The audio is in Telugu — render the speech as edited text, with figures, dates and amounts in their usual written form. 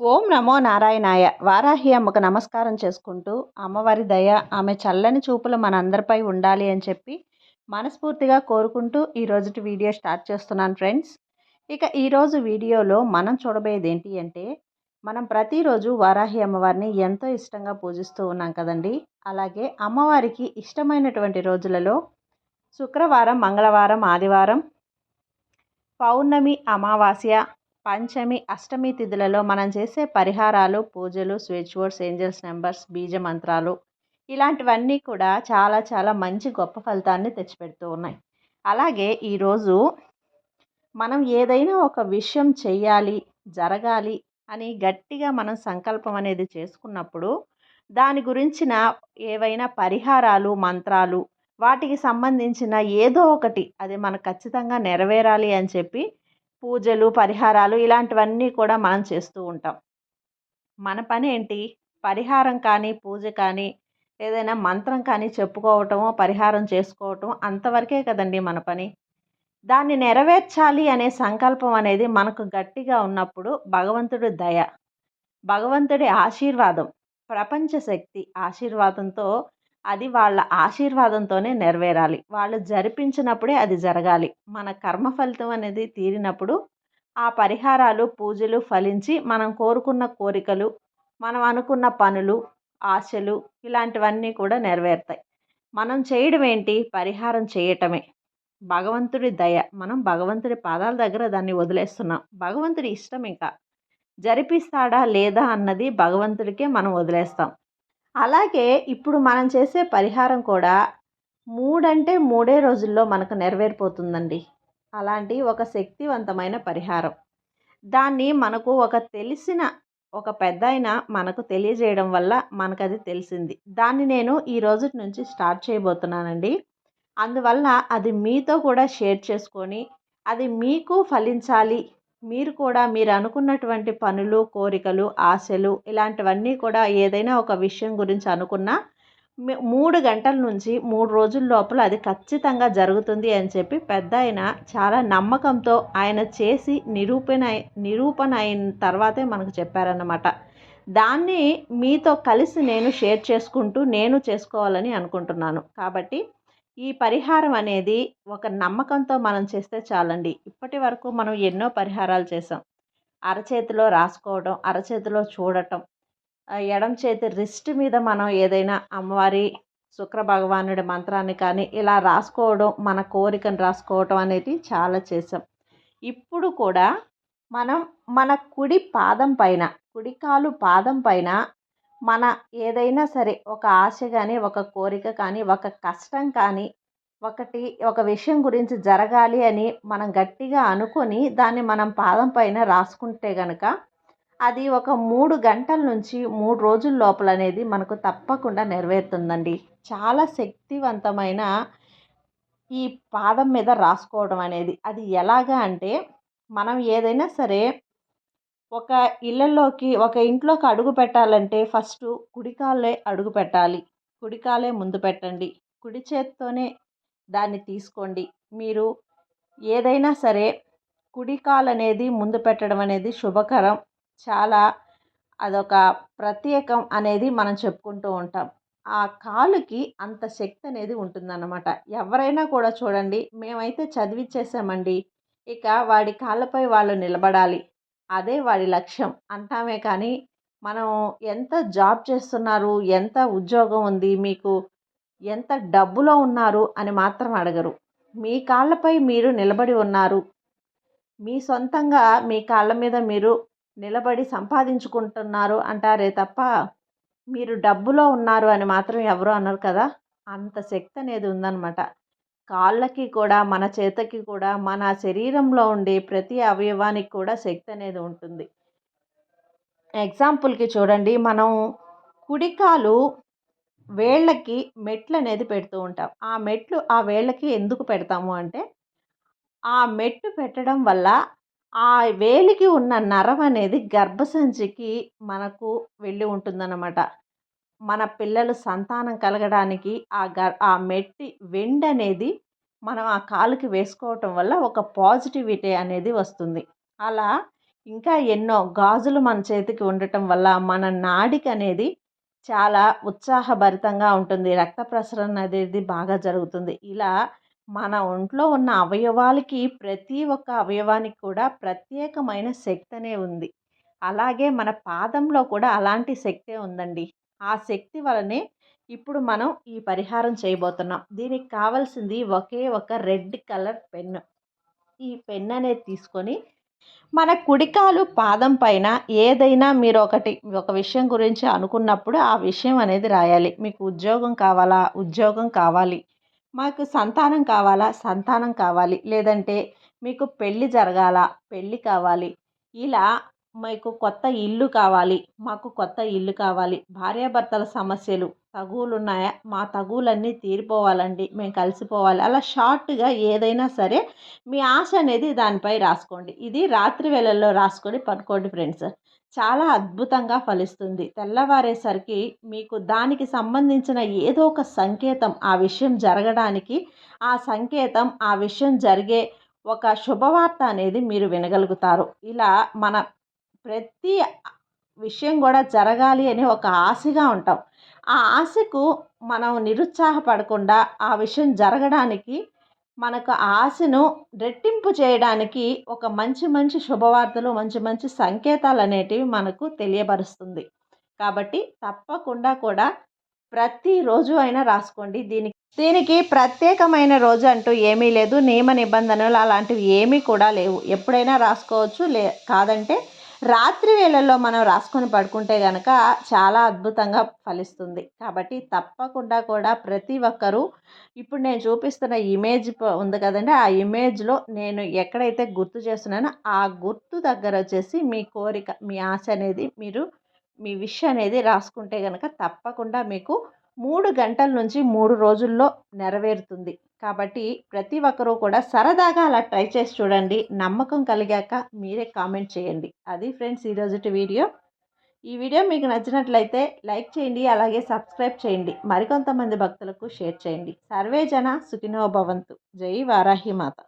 ఓం నమో నారాయణాయ. వారాహి అమ్మకు నమస్కారం చేసుకుంటూ, అమ్మవారి దయ, ఆమె చల్లని చూపులు మనందరిపై ఉండాలి అని చెప్పి మనస్ఫూర్తిగా కోరుకుంటూ ఈ రోజుటి వీడియో స్టార్ట్ చేస్తున్నాను ఫ్రెండ్స్. ఇక ఈరోజు వీడియోలో మనం చూడబోయేది ఏంటి అంటే, మనం ప్రతిరోజు వారాహి అమ్మవారిని ఎంతో ఇష్టంగా పూజిస్తూ ఉన్నాం కదండి. అలాగే అమ్మవారికి ఇష్టమైనటువంటి రోజులలో శుక్రవారం, మంగళవారం, ఆదివారం, పౌర్ణమి, అమావాస్య, పంచమి, అష్టమి తిథులలో మనం చేసే పరిహారాలు, పూజలు, స్విచ్ వర్డ్స్, ఏంజల్స్ నెంబర్స్, బీజ మంత్రాలు ఇలాంటివన్నీ కూడా చాలా చాలా మంచి గొప్ప ఫలితాన్ని తెచ్చిపెడుతూ ఉన్నాయి. అలాగే ఈరోజు మనం ఏదైనా ఒక విషయం చెయ్యాలి, జరగాలి అని గట్టిగా మనం సంకల్పం అనేది చేసుకున్నప్పుడు దాని గురించిన ఏవైనా పరిహారాలు, మంత్రాలు వాటికి సంబంధించిన ఏదో ఒకటి అది మనకు ఖచ్చితంగా నెరవేరాలి అని చెప్పి పూజలు, పరిహారాలు ఇలాంటివన్నీ కూడా మనం చేస్తూ ఉంటాం. మన పని ఏంటి? పరిహారం కానీ, పూజ కానీ, ఏదైనా మంత్రం కానీ చెప్పుకోవటమో, పరిహారం చేసుకోవటం అంతవరకే కదండీ మన పని. దాన్ని నెరవేర్చాలి అనే సంకల్పం అనేది మనకు గట్టిగా ఉన్నప్పుడు భగవంతుడి దయ, భగవంతుడి ఆశీర్వాదం, ప్రపంచ శక్తి ఆశీర్వాదంతో అది వాళ్ళ ఆశీర్వాదంతోనే నెరవేరాలి. వాళ్ళు జరిపించినప్పుడే అది జరగాలి. మన కర్మ ఫలితం అనేది తీరినప్పుడు ఆ పరిహారాలు, పూజలు ఫలించి మనం కోరుకున్న కోరికలు, మనం అనుకున్న పనులు, ఆశలు ఇలాంటివన్నీ కూడా నెరవేరుతాయి. మనం చేయడం ఏంటి? పరిహారం చేయటమే. భగవంతుడి దయ. మనం భగవంతుడి పాదాల దగ్గర దాన్ని వదిలేస్తున్నాం. భగవంతుడి ఇష్టం ఇంకా. జరిపిస్తాడా లేదా అన్నది భగవంతుడికే మనం వదిలేస్తాం. అలాగే ఇప్పుడు మనం చేసే పరిహారం కూడా 3 అంటే 3 రోజుల్లో మనకు నెరవేరిపోతుందండి. అలాంటి ఒక శక్తివంతమైన పరిహారం. దాన్ని మనకు ఒక తెలిసిన ఒక పెద్దాయన మనకు తెలియజేయడం వల్ల మనకది తెలిసింది. దాన్ని నేను ఈ రోజుటి నుంచి స్టార్ట్ చేయబోతున్నానండి. అందువలన అది మీతో కూడా షేర్ చేసుకొని, అది మీకు ఫలించాలి. మీరు కూడా మీరు అనుకున్నటువంటి పనులు, కోరికలు, ఆశలు ఇలాంటివన్నీ కూడా ఏదైనా ఒక విషయం గురించి అనుకున్నా 3 గంటల నుంచి 3 రోజుల లోపల అది ఖచ్చితంగా జరుగుతుంది అని చెప్పి పెద్దాయన చాలా నమ్మకంతో ఆయన చేసి నిరూపణ అయిన తర్వాతే మనకు చెప్పారన్నమాట. దాన్ని మీతో కలిసి నేను షేర్ చేసుకుంటూ నేను చేసుకోవాలని అనుకుంటున్నాను. కాబట్టి ఈ పరిహారం అనేది ఒక నమ్మకంతో మనం చేస్తే చాలండి. ఇప్పటి వరకు మనం ఎన్నో పరిహారాలు చేసాం. అరచేతిలో రాసుకోవడం, అరచేతిలో చూడటం, ఎడమ చేతి రిస్ట్ మీద మనం ఏదైనా అమ్మవారి శుక్ర భగవానుడి మంత్రాన్ని కానీ ఇలా రాసుకోవడం, మన కోరికను రాసుకోవడం అనేది చాలా చేసాం. ఇప్పుడు కూడా మనం మన కుడి పాదం పైన, కుడి కాలు పాదం పైన మన ఏదైనా సరే ఒక ఆశ కానీ, ఒక కోరిక కానీ, ఒక కష్టం కానీ, ఒక విషయం గురించి జరగాలి అని మనం గట్టిగా అనుకొని దాన్ని మనం పాదం పైన రాసుకుంటే గనక అది ఒక 3 గంటల నుంచి 3 రోజుల లోపలనేది మనకు తప్పకుండా నెరవేరుతుందండి. చాలా శక్తివంతమైన ఈ పాదం మీద రాసుకోవడం అనేది. అది ఎలాగా అంటే మనం ఏదైనా సరే ఒక ఇంట్లోకి అడుగు పెట్టాలంటే ఫస్టు కుడి కాళ్ళే అడుగు పెట్టాలి. కుడి కాలే ముందు పెట్టండి. కుడి చేత్తోనే దాన్ని తీసుకోండి. మీరు ఏదైనా సరే కుడి కాలనేది ముందు పెట్టడం అనేది శుభకరం. చాలా అదొక ప్రత్యేకం అనేది మనం చెప్పుకుంటూ ఉంటాం. ఆ కాలుకి అంత శక్తి అనేది ఉంటుందన్నమాట. ఎవరైనా కూడా చూడండి, మేమైతే చదివిచ్చేసామండి. ఇక వాడి కాళ్ళపై వాళ్ళు నిలబడాలి. అదే వాడి లక్ష్యం అంటామే కానీ, మనం ఎంత జాబ్ చేస్తున్నారు, ఎంత ఉద్యోగం ఉంది మీకు, ఎంత డబ్బులో ఉన్నారు అని మాత్రం అడగరు. మీ కాళ్ళపై మీరు నిలబడి ఉన్నారు. మీ సొంతంగా మీ కాళ్ళ మీద మీరు నిలబడి సంపాదించుకుంటున్నారు అంటారే తప్ప, మీరు డబ్బులో ఉన్నారు అని మాత్రం ఎవరు అనరు కదా! అంత శక్తి అనేది ఉందన్నమాట. కాళ్ళకి కూడా, మన చేతకి కూడా, మన శరీరంలో ఉండే ప్రతి అవయవానికి కూడా శక్తి అనేది ఉంటుంది. ఎగ్జాంపుల్‌కి చూడండి, మనం కుడి కాలు వేళ్ళకి మెట్లనేది పెడుతూ ఉంటాం. ఆ వేళ్ళకి ఎందుకు పెడతాము అంటే, ఆ మెట్టు పెట్టడం వల్ల ఆ వేలికి ఉన్న నరం అనేది గర్భసంచికి మనకు వెళ్ళి ఉంటుందన్నమాట. మన పిల్లలు సంతానం కలగడానికి ఆ మెట్టి వెండనేది మనం ఆ కాలుకి వేసుకోవటం వల్ల ఒక పాజిటివిటీ అనేది వస్తుంది. అలా ఇంకా ఎన్నో గాజులు మన చేతికి ఉండటం వల్ల మన నాడికి అనేది చాలా ఉత్సాహభరితంగా ఉంటుంది. రక్త ప్రసరణ అనేది బాగా జరుగుతుంది. ఇలా మన ఒంట్లో ఉన్న అవయవాలకి ప్రతి ఒక్క అవయవానికి కూడా ప్రత్యేకమైన శక్తి అనే ఉంది. అలాగే మన పాదంలో కూడా అలాంటి శక్తే ఉందండి. ఆ శక్తి వలనే ఇప్పుడు మనం ఈ పరిహారం చేయబోతున్నాం. దీనికి కావాల్సింది ఒకే ఒక రెడ్ కలర్ పెన్ను. ఈ పెన్ అనేది తీసుకొని మన కుడికాలు పాదం పైన ఏదైనా మీరు ఒక విషయం గురించి అనుకున్నప్పుడు ఆ విషయం అనేది రాయాలి. మీకు ఉద్యోగం కావాలా? ఉద్యోగం కావాలి. మాకు సంతానం కావాలా? సంతానం కావాలి. లేదంటే మీకు పెళ్లి జరగాల? పెళ్లి కావాలి. ఇలా మీకు కొత్త ఇల్లు కావాలి. మాకు కొత్త ఇల్లు కావాలి. భార్యాభర్తల సమస్యలు, తగువులున్నాయా? మా తగువులన్నీ తీరిపోవాలండి. మేము కలిసిపోవాలి. అలా షార్ట్‌గా ఏదైనా సరే మీ ఆశ అనేది దానిపై రాసుకోండి. ఇది రాత్రి వేళల్లో రాసుకొని పడుకోండి ఫ్రెండ్స్. చాలా అద్భుతంగా ఫలిస్తుంది. తెల్లవారేసరికి మీకు దానికి సంబంధించిన ఏదో ఒక సంకేతం ఆ విషయం జరగడానికి, ఆ సంకేతం ఆ విషయం జరిగే ఒక శుభవార్త అనేది మీరు వినగలుగుతారు. ఇలా మన ప్రతి విషయం కూడా జరగాలి అని ఒక ఆశగా ఉంటాం. ఆ ఆశకు మనం నిరుత్సాహపడకుండా ఆ విషయం జరగడానికి మనకు ఆ ఆశను రెట్టింపు చేయడానికి ఒక మంచి మంచి శుభవార్తలు, మంచి మంచి సంకేతాలనేటివి మనకు తెలియబరుస్తుంది. కాబట్టి తప్పకుండా కూడా ప్రతిరోజు అయినా రాసుకోండి. దీనికి ప్రత్యేకమైన రోజు అంటూ ఏమీ లేదు. నియమ నిబంధనలు అలాంటివి ఏమీ కూడా లేవు. ఎప్పుడైనా రాసుకోవచ్చు. కాదంటే రాత్రి వేళల్లో మనం రాసుకొని పడుకుంటే గనక చాలా అద్భుతంగా ఫలిస్తుంది. కాబట్టి తప్పకుండా కూడా ప్రతి ఒక్కరూ ఇప్పుడు నేను చూపిస్తున్న ఇమేజ్ ఉంది కదండీ! ఆ ఇమేజ్‌లో నేను ఎక్కడైతే గుర్తు చేస్తున్నానో ఆ గుర్తు దగ్గర వచ్చేసి మీ కోరిక, మీ ఆశ అనేది మీ విష్ అనేది రాసుకుంటే గనక తప్పకుండా మీకు 3 గంటల నుంచి 3 రోజుల్లో నెరవేరుతుంది. కాబట్టి ప్రతి ఒక్కరూ కూడా సరదాగా అలా ట్రై చేసి చూడండి. నమ్మకం కలిగాక మీరే కామెంట్ చేయండి. అది ఫ్రెండ్స్ ఈరోజుటి వీడియో. ఈ వీడియో మీకు నచ్చినట్లయితే లైక్ చేయండి. అలాగే సబ్స్క్రైబ్ చేయండి. మరికొంతమంది భక్తులకు షేర్ చేయండి. సర్వే జన సుఖినో భవంతు. జై వారాహి మాత.